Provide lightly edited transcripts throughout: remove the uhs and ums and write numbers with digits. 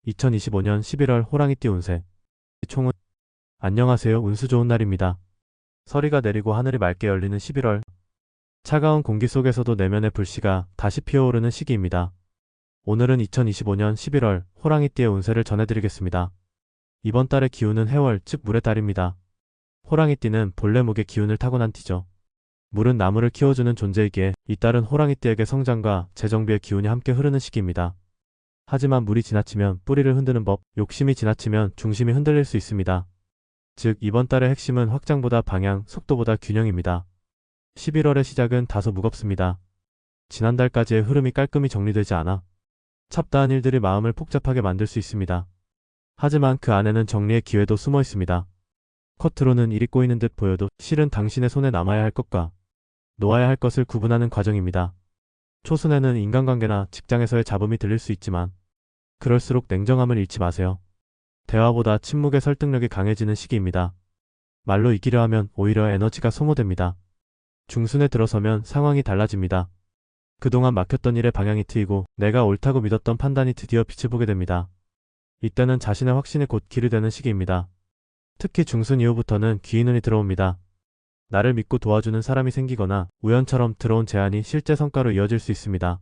2025년 11월 호랑이띠 운세. 총은 안녕하세요. 운수 좋은 날입니다. 서리가 내리고 하늘이 맑게 열리는 11월. 차가운 공기 속에서도 내면의 불씨가 다시 피어오르는 시기입니다. 오늘은 2025년 11월 호랑이띠의 운세를 전해드리겠습니다. 이번 달의 기운은 해월, 즉 물의 달입니다. 호랑이띠는 본래 목의 기운을 타고난 띠죠. 물은 나무를 키워주는 존재이기에 이 달은 호랑이띠에게 성장과 재정비의 기운이 함께 흐르는 시기입니다. 하지만 물이 지나치면 뿌리를 흔드는 법, 욕심이 지나치면 중심이 흔들릴 수 있습니다. 즉 이번 달의 핵심은 확장보다 방향, 속도보다 균형입니다. 11월의 시작은 다소 무겁습니다. 지난달까지의 흐름이 깔끔히 정리되지 않아 찹다한 일들이 마음을 복잡하게 만들 수 있습니다. 하지만 그 안에는 정리의 기회도 숨어 있습니다. 겉으로는 일이 꼬이는 듯 보여도 실은 당신의 손에 남아야 할 것과 놓아야 할 것을 구분하는 과정입니다. 초순에는 인간관계나 직장에서의 잡음이 들릴 수 있지만 그럴수록 냉정함을 잃지 마세요. 대화보다 침묵의 설득력이 강해지는 시기입니다. 말로 이기려 하면 오히려 에너지가 소모됩니다. 중순에 들어서면 상황이 달라집니다. 그동안 막혔던 일의 방향이 트이고 내가 옳다고 믿었던 판단이 드디어 빛을 보게 됩니다. 이때는 자신의 확신이 곧 길이 되는 시기입니다. 특히 중순 이후부터는 귀인 눈이 들어옵니다. 나를 믿고 도와주는 사람이 생기거나 우연처럼 들어온 제안이 실제 성과로 이어질 수 있습니다.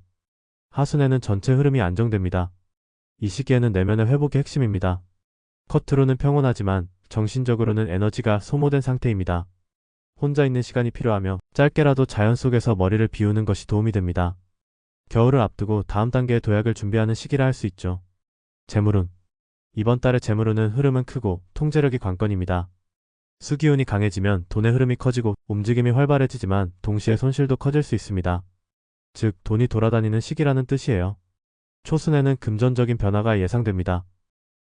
하순에는 전체 흐름이 안정됩니다. 이 시기에는 내면의 회복이 핵심입니다. 겉으로는 평온하지만 정신적으로는 에너지가 소모된 상태입니다. 혼자 있는 시간이 필요하며 짧게라도 자연 속에서 머리를 비우는 것이 도움이 됩니다. 겨울을 앞두고 다음 단계의 도약을 준비하는 시기라 할 수 있죠. 재물운. 이번 달의 재물운은 흐름은 크고 통제력이 관건입니다. 수기운이 강해지면 돈의 흐름이 커지고 움직임이 활발해지지만 동시에 손실도 커질 수 있습니다. 즉 돈이 돌아다니는 시기라는 뜻이에요. 초순에는 금전적인 변화가 예상됩니다.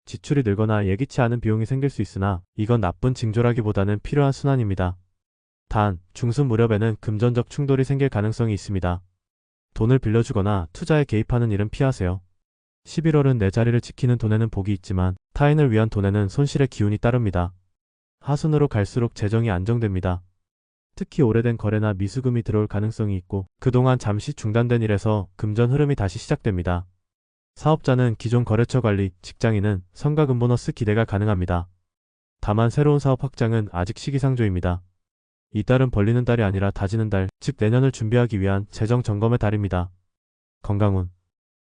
지출이 늘거나 예기치 않은 비용이 생길 수 있으나 이건 나쁜 징조라기보다는 필요한 순환입니다. 단, 중순 무렵에는 금전적 충돌이 생길 가능성이 있습니다. 돈을 빌려주거나 투자에 개입하는 일은 피하세요. 11월은 내 자리를 지키는 돈에는 복이 있지만 타인을 위한 돈에는 손실의 기운이 따릅니다. 하순으로 갈수록 재정이 안정됩니다. 특히 오래된 거래나 미수금이 들어올 가능성이 있고 그동안 잠시 중단된 일에서 금전 흐름이 다시 시작됩니다. 사업자는 기존 거래처 관리, 직장인은 성과금 보너스 기대가 가능합니다. 다만 새로운 사업 확장은 아직 시기상조입니다. 이 달은 벌리는 달이 아니라 다지는 달, 즉 내년을 준비하기 위한 재정 점검의 달입니다. 건강운.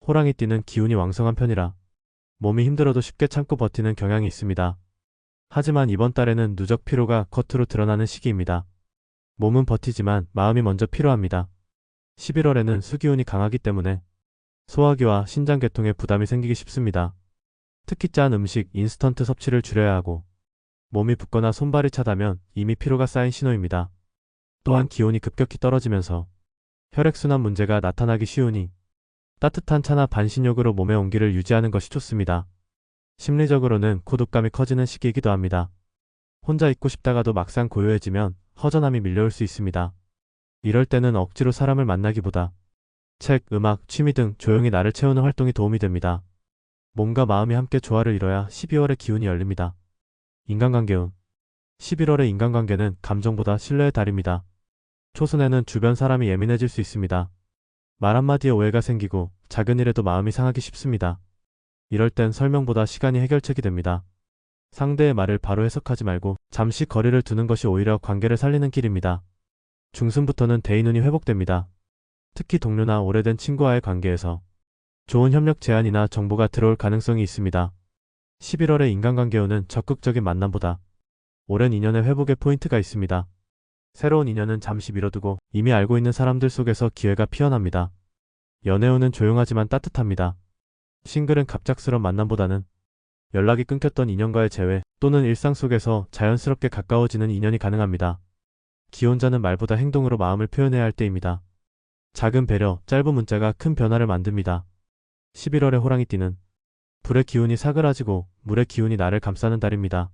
호랑이띠는 기운이 왕성한 편이라 몸이 힘들어도 쉽게 참고 버티는 경향이 있습니다. 하지만 이번 달에는 누적 피로가 겉으로 드러나는 시기입니다. 몸은 버티지만 마음이 먼저 피로합니다. 11월에는 수기운이 강하기 때문에 소화기와 신장계통에 부담이 생기기 쉽습니다. 특히 짠 음식, 인스턴트 섭취를 줄여야 하고 몸이 붓거나 손발이 차다면 이미 피로가 쌓인 신호입니다. 또한 기온이 급격히 떨어지면서 혈액순환 문제가 나타나기 쉬우니 따뜻한 차나 반신욕으로 몸의 온기를 유지하는 것이 좋습니다. 심리적으로는 고독감이 커지는 시기이기도 합니다. 혼자 있고 싶다가도 막상 고요해지면 허전함이 밀려올 수 있습니다. 이럴 때는 억지로 사람을 만나기보다 책, 음악, 취미 등 조용히 나를 채우는 활동이 도움이 됩니다. 몸과 마음이 함께 조화를 이뤄야 12월의 기운이 열립니다. 인간관계운. 11월의 인간관계는 감정보다 신뢰의 달입니다. 초순에는 주변 사람이 예민해질 수 있습니다. 말 한마디에 오해가 생기고 작은 일에도 마음이 상하기 쉽습니다. 이럴 땐 설명보다 시간이 해결책이 됩니다. 상대의 말을 바로 해석하지 말고 잠시 거리를 두는 것이 오히려 관계를 살리는 길입니다. 중순부터는 대인운이 회복됩니다. 특히 동료나 오래된 친구와의 관계에서 좋은 협력 제안이나 정보가 들어올 가능성이 있습니다. 11월의 인간관계운은 적극적인 만남보다 오랜 인연의 회복의 포인트가 있습니다. 새로운 인연은 잠시 미뤄두고 이미 알고 있는 사람들 속에서 기회가 피어납니다. 연애운은 조용하지만 따뜻합니다. 싱글은 갑작스런 만남보다는 연락이 끊겼던 인연과의 재회 또는 일상 속에서 자연스럽게 가까워지는 인연이 가능합니다. 기혼자는 말보다 행동으로 마음을 표현해야 할 때입니다. 작은 배려, 짧은 문자가 큰 변화를 만듭니다. 11월의 호랑이띠는 불의 기운이 사그라지고 물의 기운이 나를 감싸는 달입니다.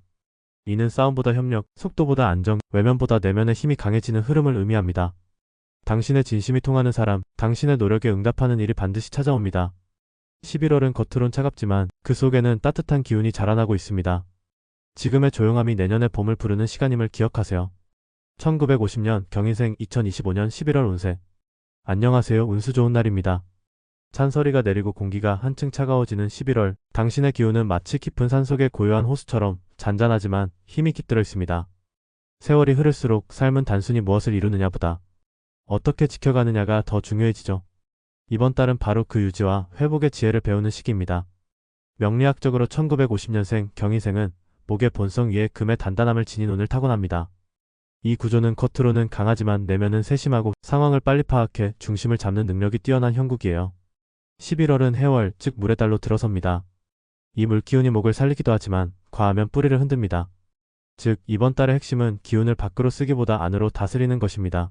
이는 싸움보다 협력, 속도보다 안정, 외면보다 내면의 힘이 강해지는 흐름을 의미합니다. 당신의 진심이 통하는 사람, 당신의 노력에 응답하는 일이 반드시 찾아옵니다. 11월은 겉으론 차갑지만 그 속에는 따뜻한 기운이 자라나고 있습니다. 지금의 조용함이 내년의 봄을 부르는 시간임을 기억하세요. 1950년 경인생 2025년 11월 운세. 안녕하세요. 운수 좋은 날입니다. 찬서리가 내리고 공기가 한층 차가워지는 11월, 당신의 기운은 마치 깊은 산속의 고요한 호수처럼 잔잔하지만 힘이 깃들어 있습니다. 세월이 흐를수록 삶은 단순히 무엇을 이루느냐보다 어떻게 지켜가느냐가 더 중요해지죠. 이번 달은 바로 그 유지와 회복의 지혜를 배우는 시기입니다. 명리학적으로 1950년생 경희생은 목의 본성 위에 금의 단단함을 지닌 운을 타고납니다. 이 구조는 겉으로는 강하지만 내면은 세심하고 상황을 빨리 파악해 중심을 잡는 능력이 뛰어난 형국이에요. 11월은 해월, 즉 물의 달로 들어섭니다. 이 물기운이 목을 살리기도 하지만 과하면 뿌리를 흔듭니다. 즉 이번 달의 핵심은 기운을 밖으로 쓰기보다 안으로 다스리는 것입니다.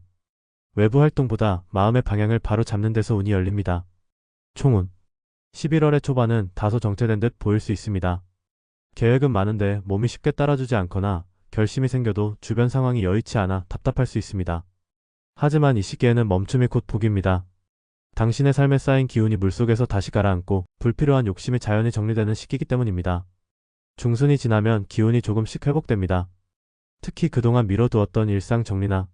외부 활동보다 마음의 방향을 바로 잡는 데서 운이 열립니다. 총운 11월의 초반은 다소 정체된 듯 보일 수 있습니다. 계획은 많은데 몸이 쉽게 따라주지 않거나 결심이 생겨도 주변 상황이 여의치 않아 답답할 수 있습니다. 하지만 이 시기에는 멈춤이 곧 복입니다. 당신의 삶에 쌓인 기운이 물속에서 다시 가라앉고 불필요한 욕심이 자연히 정리되는 시기이기 때문입니다. 중순이 지나면 기운이 조금씩 회복됩니다. 특히 그동안 미뤄두었던 일상 정리나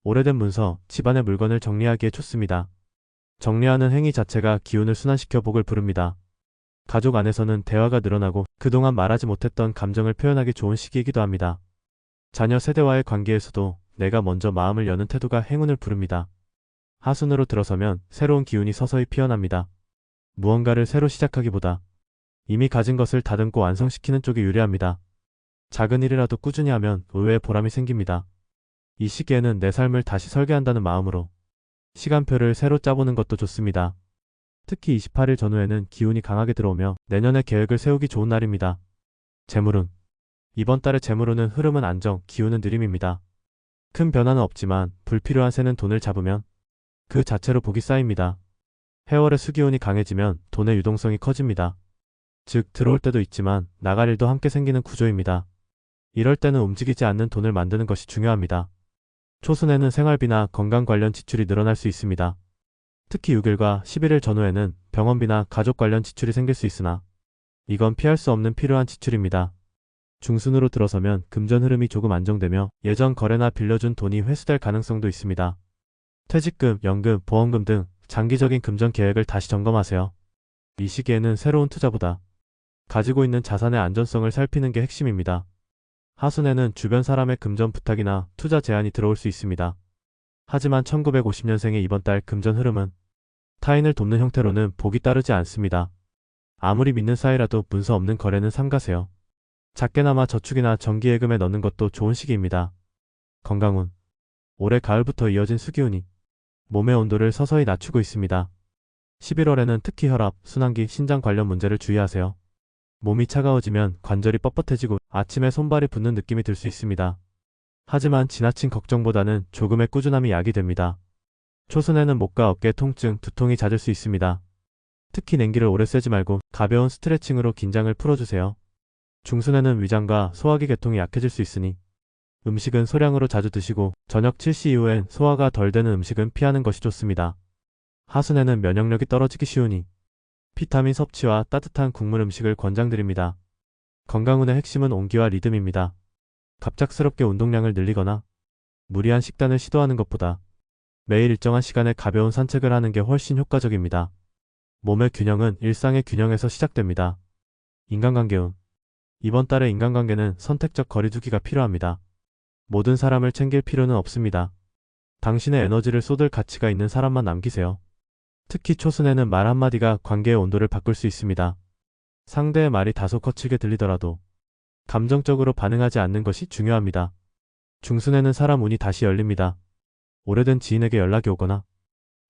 오래된 문서, 집안의 물건을 정리하기에 좋습니다. 정리하는 행위 자체가 기운을 순환시켜 복을 부릅니다. 가족 안에서는 대화가 늘어나고 그동안 말하지 못했던 감정을 표현하기 좋은 시기이기도 합니다. 자녀 세대와의 관계에서도 내가 먼저 마음을 여는 태도가 행운을 부릅니다. 하순으로 들어서면 새로운 기운이 서서히 피어납니다. 무언가를 새로 시작하기보다 이미 가진 것을 다듬고 완성시키는 쪽이 유리합니다. 작은 일이라도 꾸준히 하면 의외의 보람이 생깁니다. 이 시기에는 내 삶을 다시 설계한다는 마음으로 시간표를 새로 짜보는 것도 좋습니다. 특히 28일 전후에는 기운이 강하게 들어오며 내년의 계획을 세우기 좋은 날입니다. 재물운 이번 달의 재물운은 흐름은 안정, 기운은 느림입니다. 큰 변화는 없지만 불필요한 새는 돈을 잡으면 그 자체로 복이 쌓입니다. 해월의 수기운이 강해지면 돈의 유동성이 커집니다. 즉 들어올 때도 있지만 나갈 일도 함께 생기는 구조입니다. 이럴 때는 움직이지 않는 돈을 만드는 것이 중요합니다. 초순에는 생활비나 건강 관련 지출이 늘어날 수 있습니다. 특히 6일과 11일 전후에는 병원비나 가족 관련 지출이 생길 수 있으나 이건 피할 수 없는 필요한 지출입니다. 중순으로 들어서면 금전 흐름이 조금 안정되며 예전 거래나 빌려준 돈이 회수될 가능성도 있습니다. 퇴직금, 연금, 보험금 등 장기적인 금전 계획을 다시 점검하세요. 이 시기에는 새로운 투자보다 가지고 있는 자산의 안전성을 살피는 게 핵심입니다. 하순에는 주변 사람의 금전 부탁이나 투자 제안이 들어올 수 있습니다. 하지만 1950년생의 이번 달 금전 흐름은 타인을 돕는 형태로는 복이 따르지 않습니다. 아무리 믿는 사이라도 문서 없는 거래는 삼가세요. 작게나마 저축이나 정기예금에 넣는 것도 좋은 시기입니다. 건강운 올해 가을부터 이어진 수기운이 몸의 온도를 서서히 낮추고 있습니다. 11월에는 특히 혈압, 순환기, 신장 관련 문제를 주의하세요. 몸이 차가워지면 관절이 뻣뻣해지고 아침에 손발이 붓는 느낌이 들 수 있습니다. 하지만 지나친 걱정보다는 조금의 꾸준함이 약이 됩니다. 초순에는 목과 어깨 통증, 두통이 잦을 수 있습니다. 특히 냉기를 오래 쐬지 말고 가벼운 스트레칭으로 긴장을 풀어주세요. 중순에는 위장과 소화기 계통이 약해질 수 있으니 음식은 소량으로 자주 드시고 저녁 7시 이후엔 소화가 덜 되는 음식은 피하는 것이 좋습니다. 하순에는 면역력이 떨어지기 쉬우니 비타민 섭취와 따뜻한 국물 음식을 권장드립니다. 건강운의 핵심은 온기와 리듬입니다. 갑작스럽게 운동량을 늘리거나 무리한 식단을 시도하는 것보다 매일 일정한 시간에 가벼운 산책을 하는 게 훨씬 효과적입니다. 몸의 균형은 일상의 균형에서 시작됩니다. 인간관계운 이번 달의 인간관계는 선택적 거리두기가 필요합니다. 모든 사람을 챙길 필요는 없습니다. 당신의 에너지를 쏟을 가치가 있는 사람만 남기세요. 특히 초순에는 말 한마디가 관계의 온도를 바꿀 수 있습니다. 상대의 말이 다소 거칠게 들리더라도 감정적으로 반응하지 않는 것이 중요합니다. 중순에는 사람 운이 다시 열립니다. 오래된 지인에게 연락이 오거나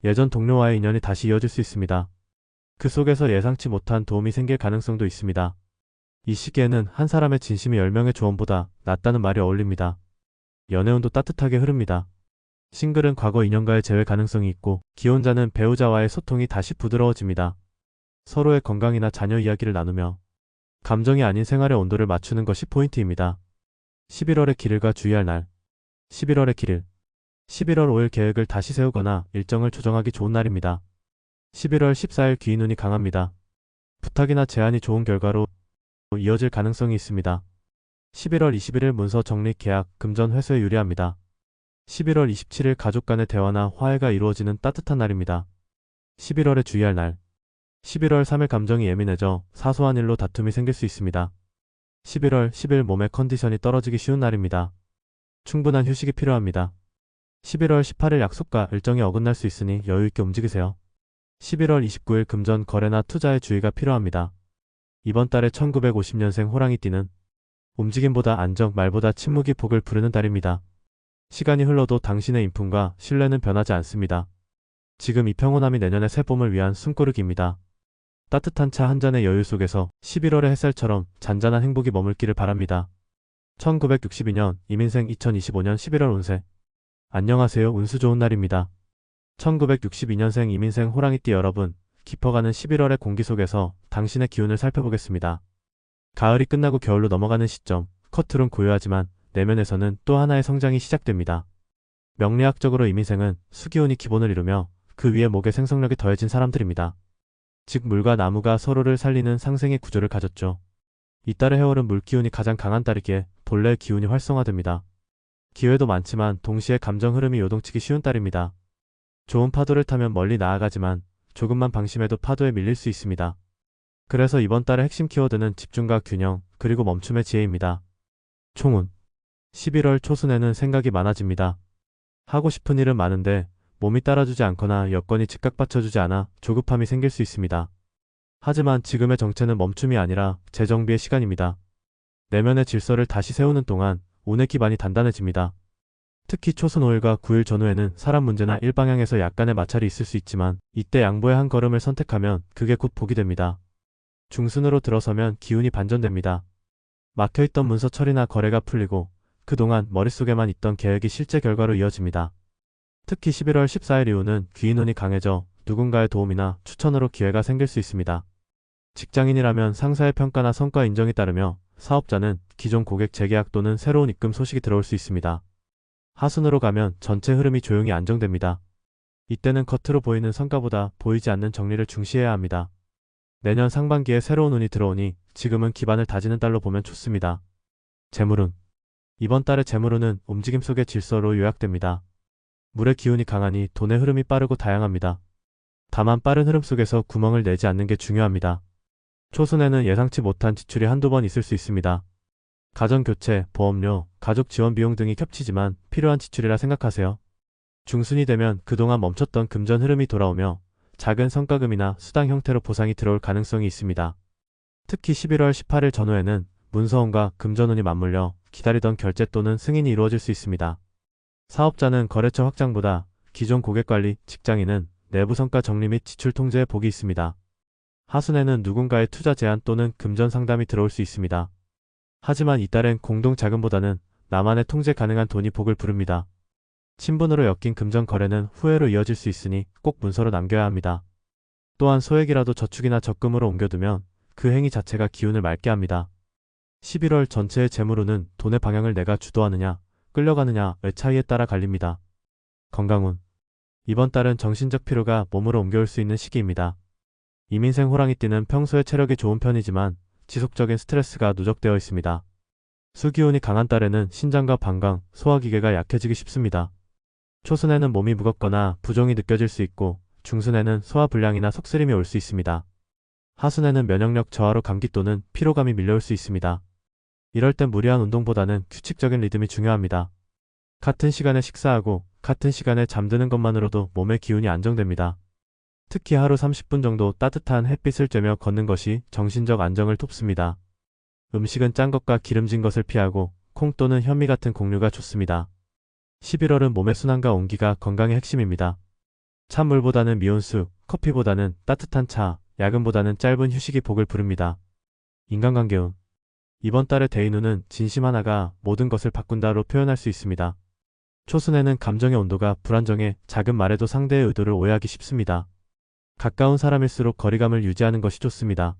예전 동료와의 인연이 다시 이어질 수 있습니다. 그 속에서 예상치 못한 도움이 생길 가능성도 있습니다. 이 시기에는 한 사람의 진심이 10명의 조언보다 낫다는 말이 어울립니다. 연애운도 따뜻하게 흐릅니다. 싱글은 과거 인연과의 재회 가능성이 있고 기혼자는 배우자와의 소통이 다시 부드러워집니다. 서로의 건강이나 자녀 이야기를 나누며 감정이 아닌 생활의 온도를 맞추는 것이 포인트입니다. 11월의 길일과 주의할 날 11월의 길일 11월 5일 계획을 다시 세우거나 일정을 조정하기 좋은 날입니다. 11월 14일 귀인운이 강합니다. 부탁이나 제안이 좋은 결과로 이어질 가능성이 있습니다. 11월 21일 문서 정리, 계약, 금전 회수에 유리합니다. 11월 27일 가족 간의 대화나 화해가 이루어지는 따뜻한 날입니다. 11월에 주의할 날 11월 3일 감정이 예민해져 사소한 일로 다툼이 생길 수 있습니다. 11월 10일 몸의 컨디션이 떨어지기 쉬운 날입니다. 충분한 휴식이 필요합니다. 11월 18일 약속과 일정이 어긋날 수 있으니 여유있게 움직이세요. 11월 29일 금전 거래나 투자에 주의가 필요합니다. 이번 달에 1950년생 호랑이띠는 움직임보다 안정, 말보다 침묵이 복을 부르는 달입니다. 시간이 흘러도 당신의 인품과 신뢰는 변하지 않습니다. 지금 이 평온함이 내년의 새봄을 위한 숨고르기입니다. 따뜻한 차 한 잔의 여유 속에서 11월의 햇살처럼 잔잔한 행복이 머물기를 바랍니다. 1962년 이민생 2025년 11월 운세. 안녕하세요. 운수 좋은 날입니다. 1962년생 이민생 호랑이띠 여러분, 깊어가는 11월의 공기 속에서 당신의 기운을 살펴보겠습니다. 가을이 끝나고 겨울로 넘어가는 시점, 겉으론 고요하지만 내면에서는 또 하나의 성장이 시작됩니다. 명리학적으로 이민생은 수기운이 기본을 이루며 그 위에 목의 생성력이 더해진 사람들입니다. 즉 물과 나무가 서로를 살리는 상생의 구조를 가졌죠. 이 달의 해월은 물기운이 가장 강한 달이기에 본래의 기운이 활성화됩니다. 기회도 많지만 동시에 감정 흐름이 요동치기 쉬운 달입니다. 좋은 파도를 타면 멀리 나아가지만 조금만 방심해도 파도에 밀릴 수 있습니다. 그래서 이번 달의 핵심 키워드는 집중과 균형, 그리고 멈춤의 지혜입니다. 총운. 11월 초순에는 생각이 많아집니다. 하고 싶은 일은 많은데 몸이 따라주지 않거나 여건이 즉각 받쳐주지 않아 조급함이 생길 수 있습니다. 하지만 지금의 정체는 멈춤이 아니라 재정비의 시간입니다. 내면의 질서를 다시 세우는 동안 운의 기반이 단단해집니다. 특히 초순 5일과 9일 전후에는 사람 문제나 일방향에서 약간의 마찰이 있을 수 있지만 이때 양보의 한 걸음을 선택하면 그게 곧 복이 됩니다. 중순으로 들어서면 기운이 반전됩니다. 막혀있던 문서 처리나 거래가 풀리고 그동안 머릿속에만 있던 계획이 실제 결과로 이어집니다. 특히 11월 14일 이후는 귀인운이 강해져 누군가의 도움이나 추천으로 기회가 생길 수 있습니다. 직장인이라면 상사의 평가나 성과 인정이 따르며 사업자는 기존 고객 재계약 또는 새로운 입금 소식이 들어올 수 있습니다. 하순으로 가면 전체 흐름이 조용히 안정됩니다. 이때는 겉으로 보이는 성과보다 보이지 않는 정리를 중시해야 합니다. 내년 상반기에 새로운 운이 들어오니 지금은 기반을 다지는 달로 보면 좋습니다. 재물운. 이번 달의 재물운은 움직임 속의 질서로 요약됩니다. 물의 기운이 강하니 돈의 흐름이 빠르고 다양합니다. 다만 빠른 흐름 속에서 구멍을 내지 않는 게 중요합니다. 초순에는 예상치 못한 지출이 한두 번 있을 수 있습니다. 가전교체, 보험료, 가족 지원 비용 등이 겹치지만 필요한 지출이라 생각하세요. 중순이 되면 그동안 멈췄던 금전 흐름이 돌아오며 작은 성과금이나 수당 형태로 보상이 들어올 가능성이 있습니다. 특히 11월 18일 전후에는 문서운과 금전운이 맞물려 기다리던 결제 또는 승인이 이루어질 수 있습니다. 사업자는 거래처 확장보다 기존 고객관리, 직장인은 내부 성과 정리 및 지출 통제에 복이 있습니다. 하순에는 누군가의 투자 제안 또는 금전 상담이 들어올 수 있습니다. 하지만 이달엔 공동 자금보다는 나만의 통제 가능한 돈이 복을 부릅니다. 친분으로 엮인 금전 거래는 후회로 이어질 수 있으니 꼭 문서로 남겨야 합니다. 또한 소액이라도 저축이나 적금으로 옮겨두면 그 행위 자체가 기운을 맑게 합니다. 11월 전체의 재물운은 돈의 방향을 내가 주도하느냐, 끌려가느냐의 차이에 따라 갈립니다. 건강운. 이번 달은 정신적 피로가 몸으로 옮겨올 수 있는 시기입니다. 이민생 호랑이띠는 평소에 체력이 좋은 편이지만 지속적인 스트레스가 누적되어 있습니다. 수기운이 강한 달에는 신장과 방광, 소화기계가 약해지기 쉽습니다. 초순에는 몸이 무겁거나 부종이 느껴질 수 있고 중순에는 소화불량이나 속쓰림이 올 수 있습니다. 하순에는 면역력 저하로 감기 또는 피로감이 밀려올 수 있습니다. 이럴 땐 무리한 운동보다는 규칙적인 리듬이 중요합니다. 같은 시간에 식사하고 같은 시간에 잠드는 것만으로도 몸의 기운이 안정됩니다. 특히 하루 30분 정도 따뜻한 햇빛을 쬐며 걷는 것이 정신적 안정을 돕습니다. 음식은 짠 것과 기름진 것을 피하고 콩 또는 현미 같은 곡류가 좋습니다. 11월은 몸의 순환과 온기가 건강의 핵심입니다. 찬물보다는 미온 수, 커피보다는 따뜻한 차, 야근보다는 짧은 휴식이 복을 부릅니다. 인간관계운. 이번 달의 대인운은 진심 하나가 모든 것을 바꾼다로 표현할 수 있습니다. 초순에는 감정의 온도가 불안정해 작은 말에도 상대의 의도를 오해하기 쉽습니다. 가까운 사람일수록 거리감을 유지하는 것이 좋습니다.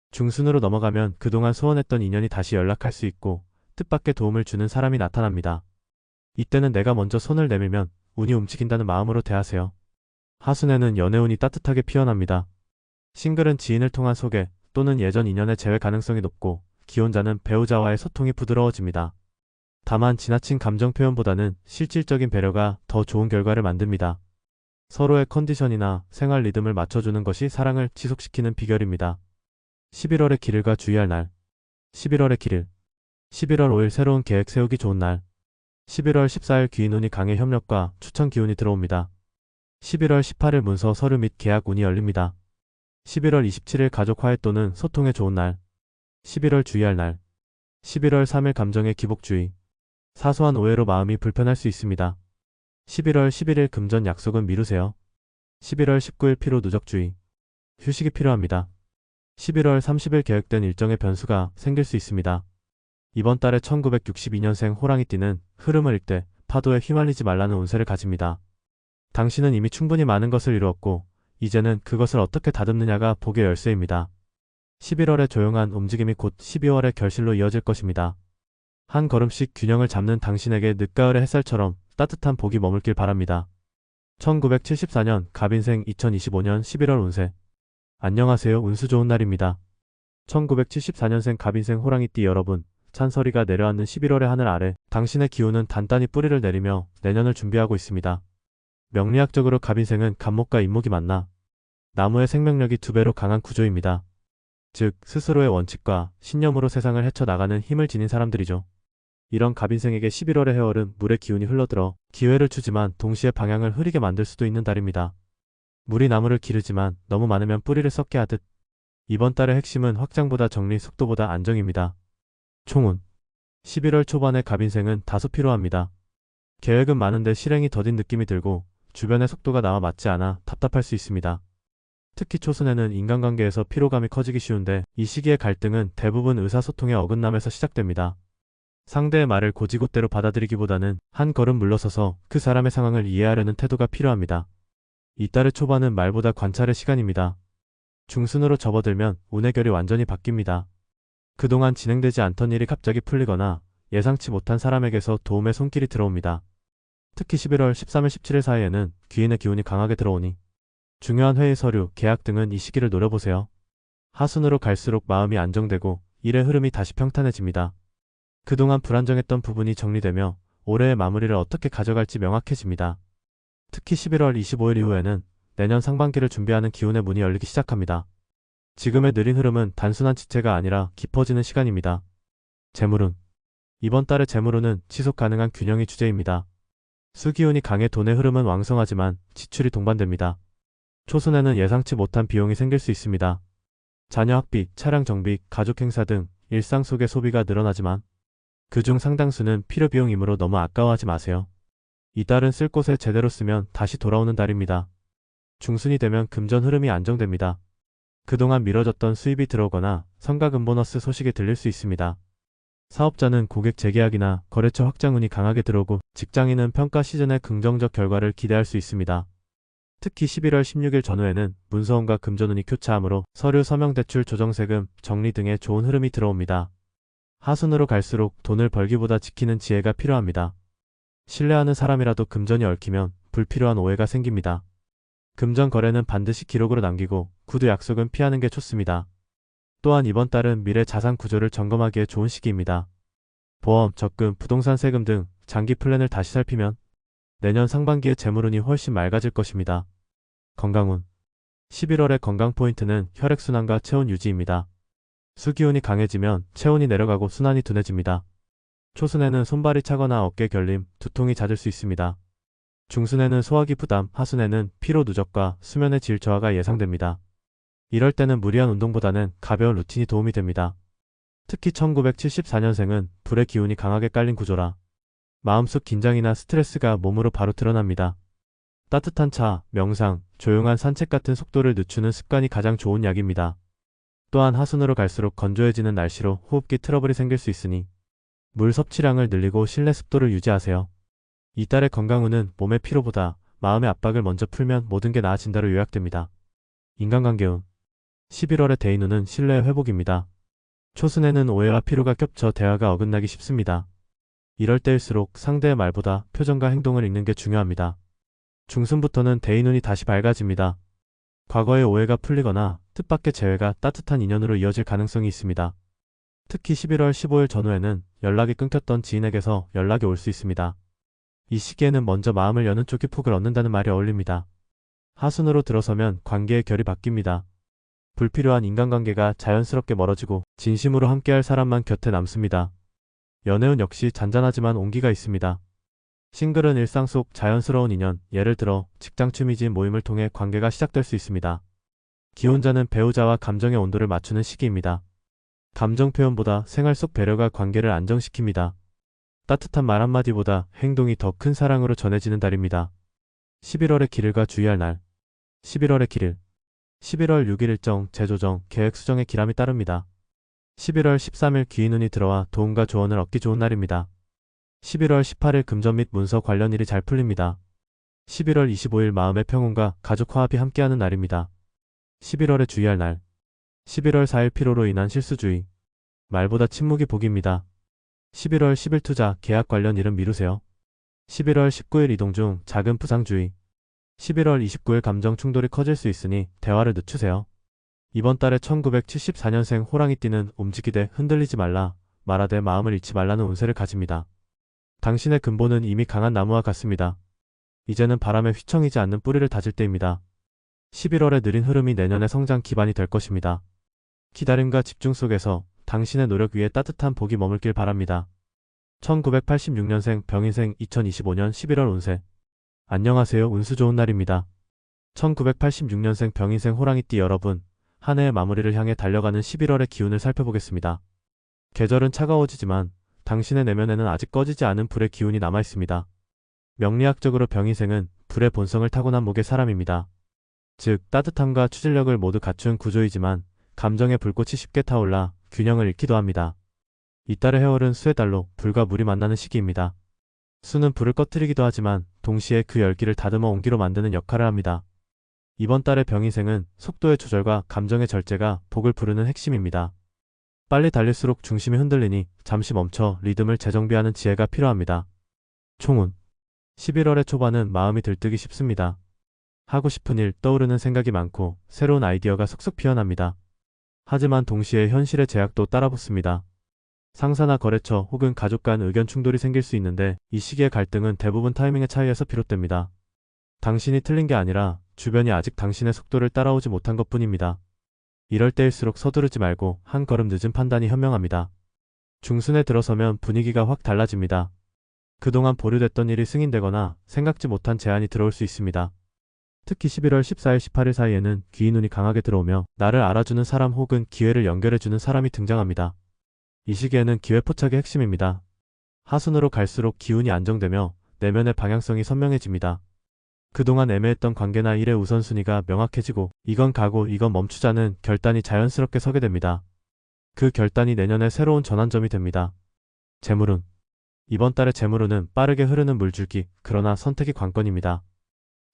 중순으로 넘어가면 그동안 소원했던 인연이 다시 연락할 수 있고 뜻밖의 도움을 주는 사람이 나타납니다. 이때는 내가 먼저 손을 내밀면 운이 움직인다는 마음으로 대하세요. 하순에는 연애운이 따뜻하게 피어납니다. 싱글은 지인을 통한 소개 또는 예전 인연의 재회 가능성이 높고 기혼자는 배우자와의 소통이 부드러워집니다. 다만 지나친 감정 표현보다는 실질적인 배려가 더 좋은 결과를 만듭니다. 서로의 컨디션이나 생활 리듬을 맞춰주는 것이 사랑을 지속시키는 비결입니다. 11월의 길일과 주의할 날. 11월의 길일. 11월 5일 새로운 계획 세우기 좋은 날. 11월 14일 귀인운이 강해 협력과 추천 기운이 들어옵니다. 11월 18일 문서 서류 및 계약 운이 열립니다. 11월 27일 가족 화해 또는 소통에 좋은 날. 11월 주의할 날. 11월 3일 감정의 기복주의. 사소한 오해로 마음이 불편할 수 있습니다. 11월 11일 금전 약속은 미루세요. 11월 19일 피로 누적주의. 휴식이 필요합니다. 11월 30일 계획된 일정의 변수가 생길 수 있습니다. 이번 달에 1962년생 호랑이띠는 흐름을 읽되 파도에 휘말리지 말라는 운세를 가집니다. 당신은 이미 충분히 많은 것을 이루었고 이제는 그것을 어떻게 다듬느냐가 복의 열쇠입니다. 11월의 조용한 움직임이 곧 12월의 결실로 이어질 것입니다. 한 걸음씩 균형을 잡는 당신에게 늦가을의 햇살처럼 따뜻한 복이 머물길 바랍니다. 1974년 갑인생 2025년 11월 운세. 안녕하세요. 운수 좋은 날입니다. 1974년생 갑인생 호랑이띠 여러분, 찬서리가 내려앉는 11월의 하늘 아래 당신의 기운은 단단히 뿌리를 내리며 내년을 준비하고 있습니다. 명리학적으로 갑인생은 갑목과 임목이 만나 나무의 생명력이 2배로 강한 구조입니다. 즉 스스로의 원칙과 신념으로 세상을 헤쳐나가는 힘을 지닌 사람들이죠. 이런 갑인생에게 11월의 해월은 물의 기운이 흘러들어 기회를 주지만 동시에 방향을 흐리게 만들 수도 있는 달입니다. 물이 나무를 기르지만 너무 많으면 뿌리를 썩게 하듯 이번 달의 핵심은 확장보다 정리, 속도보다 안정입니다. 총운. 11월 초반의 갑인생은 다소 피로합니다. 계획은 많은데 실행이 더딘 느낌이 들고 주변의 속도가 나와 맞지 않아 답답할 수 있습니다. 특히 초순에는 인간관계에서 피로감이 커지기 쉬운데 이 시기의 갈등은 대부분 의사소통의 어긋남에서 시작됩니다. 상대의 말을 고지고대로 받아들이기보다는 한 걸음 물러서서 그 사람의 상황을 이해하려는 태도가 필요합니다. 이 달의 초반은 말보다 관찰의 시간입니다. 중순으로 접어들면 운의 결이 완전히 바뀝니다. 그동안 진행되지 않던 일이 갑자기 풀리거나 예상치 못한 사람에게서 도움의 손길이 들어옵니다. 특히 11월 13일 17일 사이에는 귀인의 기운이 강하게 들어오니 중요한 회의 서류, 계약 등은 이 시기를 노려보세요. 하순으로 갈수록 마음이 안정되고 일의 흐름이 다시 평탄해집니다. 그동안 불안정했던 부분이 정리되며 올해의 마무리를 어떻게 가져갈지 명확해집니다. 특히 11월 25일 이후에는 내년 상반기를 준비하는 기운의 문이 열리기 시작합니다. 지금의 느린 흐름은 단순한 지체가 아니라 깊어지는 시간입니다. 재물운. 이번 달의 재물운은 지속 가능한 균형이 주제입니다. 수기운이 강해 돈의 흐름은 왕성하지만 지출이 동반됩니다. 초순에는 예상치 못한 비용이 생길 수 있습니다. 자녀 학비, 차량 정비, 가족 행사 등 일상 속의 소비가 늘어나지만 그중 상당수는 필요 비용이므로 너무 아까워하지 마세요. 이 달은 쓸 곳에 제대로 쓰면 다시 돌아오는 달입니다. 중순이 되면 금전 흐름이 안정됩니다. 그동안 미뤄졌던 수입이 들어오거나 성과금 보너스 소식이 들릴 수 있습니다. 사업자는 고객 재계약이나 거래처 확장운이 강하게 들어오고 직장인은 평가 시즌의 긍정적 결과를 기대할 수 있습니다. 특히 11월 16일 전후에는 문서운과 금전운이 교차하므로 서류 서명 대출 조정세금 정리 등의 좋은 흐름이 들어옵니다. 하순으로 갈수록 돈을 벌기보다 지키는 지혜가 필요합니다. 신뢰하는 사람이라도 금전이 얽히면 불필요한 오해가 생깁니다. 금전 거래는 반드시 기록으로 남기고 구두 약속은 피하는 게 좋습니다. 또한 이번 달은 미래 자산 구조를 점검하기에 좋은 시기입니다. 보험, 적금, 부동산 세금 등 장기 플랜을 다시 살피면 내년 상반기의 재물운이 훨씬 맑아질 것입니다. 건강운. 11월의 건강 포인트는 혈액순환과 체온 유지입니다. 수기운이 강해지면 체온이 내려가고 순환이 둔해집니다. 초순에는 손발이 차거나 어깨 결림, 두통이 잦을 수 있습니다. 중순에는 소화기 부담, 하순에는 피로 누적과 수면의 질 저하가 예상됩니다. 이럴 때는 무리한 운동보다는 가벼운 루틴이 도움이 됩니다. 특히 1974년생은 불의 기운이 강하게 깔린 구조라 마음속 긴장이나 스트레스가 몸으로 바로 드러납니다. 따뜻한 차, 명상, 조용한 산책 같은 속도를 늦추는 습관이 가장 좋은 약입니다. 또한 하순으로 갈수록 건조해지는 날씨로 호흡기 트러블이 생길 수 있으니 물 섭취량을 늘리고 실내 습도를 유지하세요. 이달의 건강운은 몸의 피로보다 마음의 압박을 먼저 풀면 모든 게 나아진다로 요약됩니다. 인간관계운. 11월의 대인운은 신뢰의 회복입니다. 초순에는 오해와 피로가 겹쳐 대화가 어긋나기 쉽습니다. 이럴 때일수록 상대의 말보다 표정과 행동을 읽는 게 중요합니다. 중순부터는 대인운이 다시 밝아집니다. 과거의 오해가 풀리거나 뜻밖의 재회가 따뜻한 인연으로 이어질 가능성이 있습니다. 특히 11월 15일 전후에는 연락이 끊겼던 지인에게서 연락이 올 수 있습니다. 이 시기에는 먼저 마음을 여는 쪽이 폭을 얻는다는 말이 어울립니다. 하순으로 들어서면 관계의 결이 바뀝니다. 불필요한 인간관계가 자연스럽게 멀어지고 진심으로 함께할 사람만 곁에 남습니다. 연애운 역시 잔잔하지만 온기가 있습니다. 싱글은 일상 속 자연스러운 인연, 예를 들어 직장 취미지 모임을 통해 관계가 시작될 수 있습니다. 기혼자는 배우자와 감정의 온도를 맞추는 시기입니다. 감정 표현보다 생활 속 배려가 관계를 안정시킵니다. 따뜻한 말 한마디보다 행동이 더 큰 사랑으로 전해지는 달입니다. 11월의 길일과 주의할 날. 11월의 길일. 11월 6일 일정, 재조정, 계획 수정의 기람이 따릅니다. 11월 13일 귀인운이 들어와 도움과 조언을 얻기 좋은 날입니다. 11월 18일 금전 및 문서 관련 일이 잘 풀립니다. 11월 25일 마음의 평온과 가족 화합이 함께하는 날입니다. 11월에 주의할 날. 11월 4일 피로로 인한 실수주의. 말보다 침묵이 복입니다. 11월 10일 투자, 계약 관련 일은 미루세요. 11월 19일 이동 중 작은 부상주의. 11월 29일 감정 충돌이 커질 수 있으니 대화를 늦추세요. 이번 달에 1974년생 호랑이띠는 움직이되 흔들리지 말라, 말하되 마음을 잃지 말라는 운세를 가집니다. 당신의 근본은 이미 강한 나무와 같습니다. 이제는 바람에 휘청이지 않는 뿌리를 다질 때입니다. 11월의 느린 흐름이 내년의 성장 기반이 될 것입니다. 기다림과 집중 속에서 당신의 노력 위에 따뜻한 복이 머물길 바랍니다. 1986년생 병인생 2025년 11월 운세. 안녕하세요. 운수 좋은 날입니다. 1986년생 병인생 호랑이띠 여러분, 한 해의 마무리를 향해 달려가는 11월의 기운을 살펴보겠습니다. 계절은 차가워지지만 당신의 내면에는 아직 꺼지지 않은 불의 기운이 남아있습니다. 명리학적으로 병인생은 불의 본성을 타고난 목의 사람입니다. 즉, 따뜻함과 추진력을 모두 갖춘 구조이지만 감정의 불꽃이 쉽게 타올라 균형을 잃기도 합니다. 이달의 해월은 수의 달로 불과 물이 만나는 시기입니다. 수는 불을 꺼뜨리기도 하지만 동시에 그 열기를 다듬어 온기로 만드는 역할을 합니다. 이번 달의 병인생은 속도의 조절과 감정의 절제가 복을 부르는 핵심입니다. 빨리 달릴수록 중심이 흔들리니 잠시 멈춰 리듬을 재정비하는 지혜가 필요합니다. 총운. 11월의 초반은 마음이 들뜨기 쉽습니다. 하고 싶은 일, 떠오르는 생각이 많고 새로운 아이디어가 속속 피어납니다. 하지만 동시에 현실의 제약도 따라붙습니다. 상사나 거래처 혹은 가족 간 의견 충돌이 생길 수 있는데 이 시기의 갈등은 대부분 타이밍의 차이에서 비롯됩니다. 당신이 틀린 게 아니라 주변이 아직 당신의 속도를 따라오지 못한 것뿐입니다. 이럴 때일수록 서두르지 말고 한 걸음 늦은 판단이 현명합니다. 중순에 들어서면 분위기가 확 달라집니다. 그동안 보류됐던 일이 승인되거나 생각지 못한 제안이 들어올 수 있습니다. 특히 11월 14일 18일 사이에는 귀인운이 강하게 들어오며 나를 알아주는 사람 혹은 기회를 연결해주는 사람이 등장합니다. 이 시기에는 기회 포착이 핵심입니다. 하순으로 갈수록 기운이 안정되며 내면의 방향성이 선명해집니다. 그동안 애매했던 관계나 일의 우선순위가 명확해지고 이건 가고 이건 멈추자는 결단이 자연스럽게 서게 됩니다. 그 결단이 내년의 새로운 전환점이 됩니다. 재물운. 이번 달의 재물운은 빠르게 흐르는 물줄기, 그러나 선택이 관건입니다.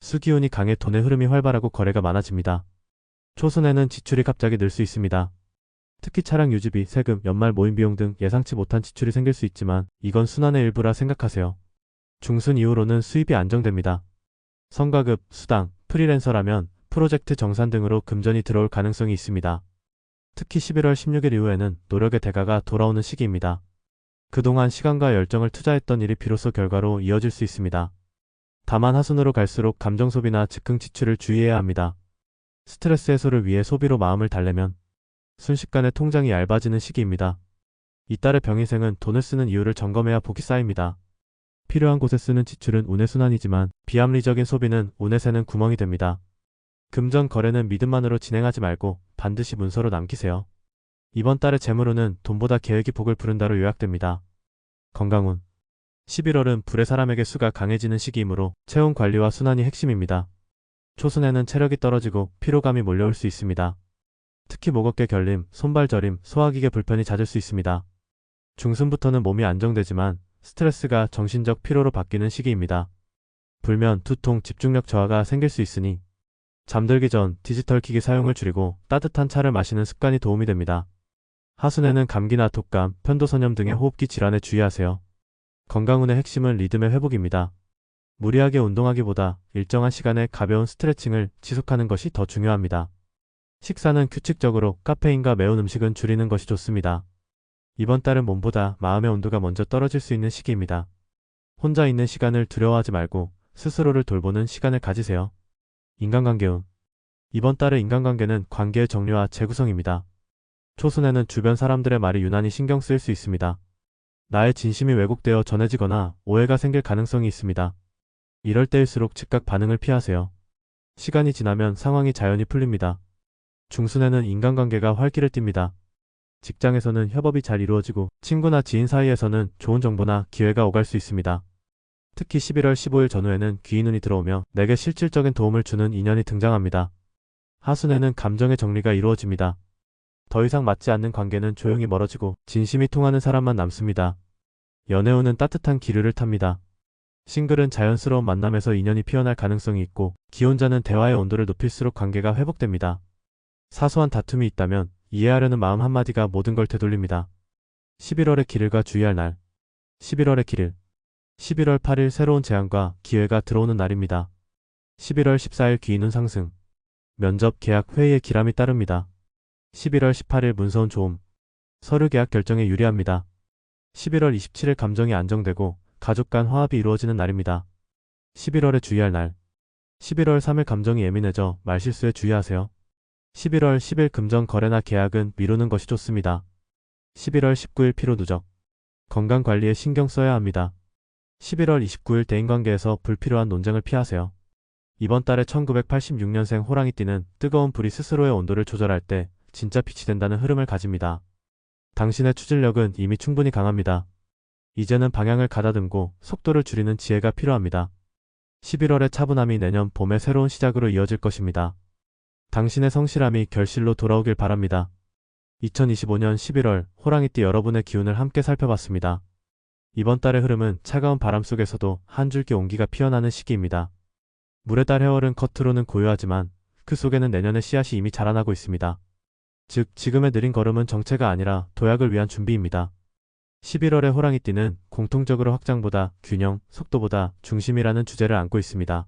수기운이 강해 돈의 흐름이 활발하고 거래가 많아집니다. 초순에는 지출이 갑자기 늘 수 있습니다. 특히 차량 유지비, 세금, 연말 모임 비용 등 예상치 못한 지출이 생길 수 있지만 이건 순환의 일부라 생각하세요. 중순 이후로는 수입이 안정됩니다. 성과급, 수당, 프리랜서라면 프로젝트 정산 등으로 금전이 들어올 가능성이 있습니다. 특히 11월 16일 이후에는 노력의 대가가 돌아오는 시기입니다. 그동안 시간과 열정을 투자했던 일이 비로소 결과로 이어질 수 있습니다. 다만 하순으로 갈수록 감정 소비나 즉흥 지출을 주의해야 합니다. 스트레스 해소를 위해 소비로 마음을 달래면 순식간에 통장이 얇아지는 시기입니다. 이달의 병인생은 돈을 쓰는 이유를 점검해야 복이 쌓입니다. 필요한 곳에 쓰는 지출은 운의 순환이지만 비합리적인 소비는 운에 새는 구멍이 됩니다. 금전 거래는 믿음만으로 진행하지 말고 반드시 문서로 남기세요. 이번 달의 재물운은 돈보다 계획이 복을 부른다로 요약됩니다. 건강운. 11월은 불의 사람에게 수가 강해지는 시기이므로 체온 관리와 순환이 핵심입니다. 초순에는 체력이 떨어지고 피로감이 몰려올 수 있습니다. 특히 목 어깨 결림, 손발 저림, 소화기계 불편이 잦을 수 있습니다. 중순부터는 몸이 안정되지만 스트레스가 정신적 피로로 바뀌는 시기입니다. 불면, 두통, 집중력 저하가 생길 수 있으니 잠들기 전 디지털 기기 사용을 줄이고 따뜻한 차를 마시는 습관이 도움이 됩니다. 하순에는 감기나 독감, 편도선염 등의 호흡기 질환에 주의하세요. 건강운의 핵심은 리듬의 회복입니다. 무리하게 운동하기보다 일정한 시간에 가벼운 스트레칭을 지속하는 것이 더 중요합니다. 식사는 규칙적으로 카페인과 매운 음식은 줄이는 것이 좋습니다. 이번 달은 몸보다 마음의 온도가 먼저 떨어질 수 있는 시기입니다. 혼자 있는 시간을 두려워하지 말고 스스로를 돌보는 시간을 가지세요. 인간관계운. 이번 달의 인간관계는 관계의 정리와 재구성입니다. 초순에는 주변 사람들의 말이 유난히 신경 쓰일 수 있습니다. 나의 진심이 왜곡되어 전해지거나 오해가 생길 가능성이 있습니다. 이럴 때일수록 즉각 반응을 피하세요. 시간이 지나면 상황이 자연히 풀립니다. 중순에는 인간관계가 활기를 띱니다. 직장에서는 협업이 잘 이루어지고 친구나 지인 사이에서는 좋은 정보나 기회가 오갈 수 있습니다. 특히 11월 15일 전후에는 귀인운이 들어오며 내게 실질적인 도움을 주는 인연이 등장합니다. 하순에는 감정의 정리가 이루어집니다. 더 이상 맞지 않는 관계는 조용히 멀어지고 진심이 통하는 사람만 남습니다. 연애운은 따뜻한 기류를 탑니다. 싱글은 자연스러운 만남에서 인연이 피어날 가능성이 있고 기혼자는 대화의 온도를 높일수록 관계가 회복됩니다. 사소한 다툼이 있다면 이해하려는 마음 한마디가 모든 걸 되돌립니다. 11월의 길일과 주의할 날. 11월의 길일. 11월 8일 새로운 제안과 기회가 들어오는 날입니다. 11월 14일 귀인운 상승. 면접, 계약, 회의의 기람이 따릅니다. 11월 18일 문서운 좋음. 서류 계약 결정에 유리합니다. 11월 27일 감정이 안정되고 가족 간 화합이 이루어지는 날입니다. 11월에 주의할 날. 11월 3일 감정이 예민해져 말실수에 주의하세요. 11월 10일 금전 거래나 계약은 미루는 것이 좋습니다. 11월 19일 피로 누적. 건강관리에 신경 써야 합니다. 11월 29일 대인관계에서 불필요한 논쟁을 피하세요. 이번 달에 1986년생 호랑이띠는 뜨거운 불이 스스로의 온도를 조절할 때 진짜 빛이 된다는 흐름을 가집니다. 당신의 추진력은 이미 충분히 강합니다. 이제는 방향을 가다듬고 속도를 줄이는 지혜가 필요합니다. 11월의 차분함이 내년 봄의 새로운 시작으로 이어질 것입니다. 당신의 성실함이 결실로 돌아오길 바랍니다. 2025년 11월 호랑이띠 여러분의 기운을 함께 살펴봤습니다. 이번 달의 흐름은 차가운 바람 속에서도 한 줄기 온기가 피어나는 시기입니다. 물의 달 해월은 겉으로는 고요하지만 그 속에는 내년의 씨앗이 이미 자라나고 있습니다. 즉 지금의 느린 걸음은 정체가 아니라 도약을 위한 준비입니다. 11월의 호랑이띠는 공통적으로 확장보다 균형, 속도보다 중심이라는 주제를 안고 있습니다.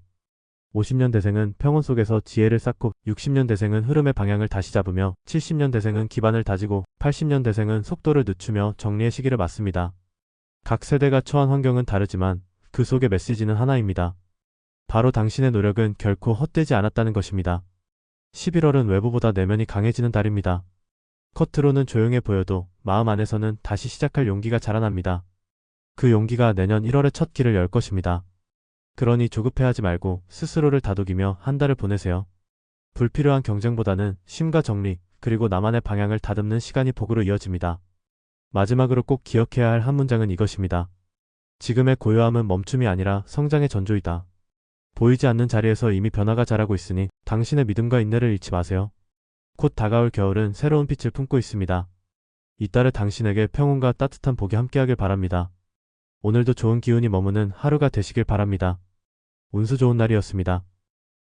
50년대생은 평온 속에서 지혜를 쌓고 60년대생은 흐름의 방향을 다시 잡으며 70년대생은 기반을 다지고 80년대생은 속도를 늦추며 정리의 시기를 맞습니다. 각 세대가 처한 환경은 다르지만 그 속의 메시지는 하나입니다. 바로 당신의 노력은 결코 헛되지 않았다는 것입니다. 11월은 외부보다 내면이 강해지는 달입니다. 겉으로는 조용해 보여도 마음 안에서는 다시 시작할 용기가 자라납니다. 그 용기가 내년 1월의 첫 길을 열 것입니다. 그러니 조급해하지 말고 스스로를 다독이며 한 달을 보내세요. 불필요한 경쟁보다는 쉼과 정리, 그리고 나만의 방향을 다듬는 시간이 복으로 이어집니다. 마지막으로 꼭 기억해야 할 한 문장은 이것입니다. 지금의 고요함은 멈춤이 아니라 성장의 전조이다. 보이지 않는 자리에서 이미 변화가 자라고 있으니 당신의 믿음과 인내를 잃지 마세요. 곧 다가올 겨울은 새로운 빛을 품고 있습니다. 이달의 당신에게 평온과 따뜻한 복이 함께하길 바랍니다. 오늘도 좋은 기운이 머무는 하루가 되시길 바랍니다. 운수 좋은 날이었습니다.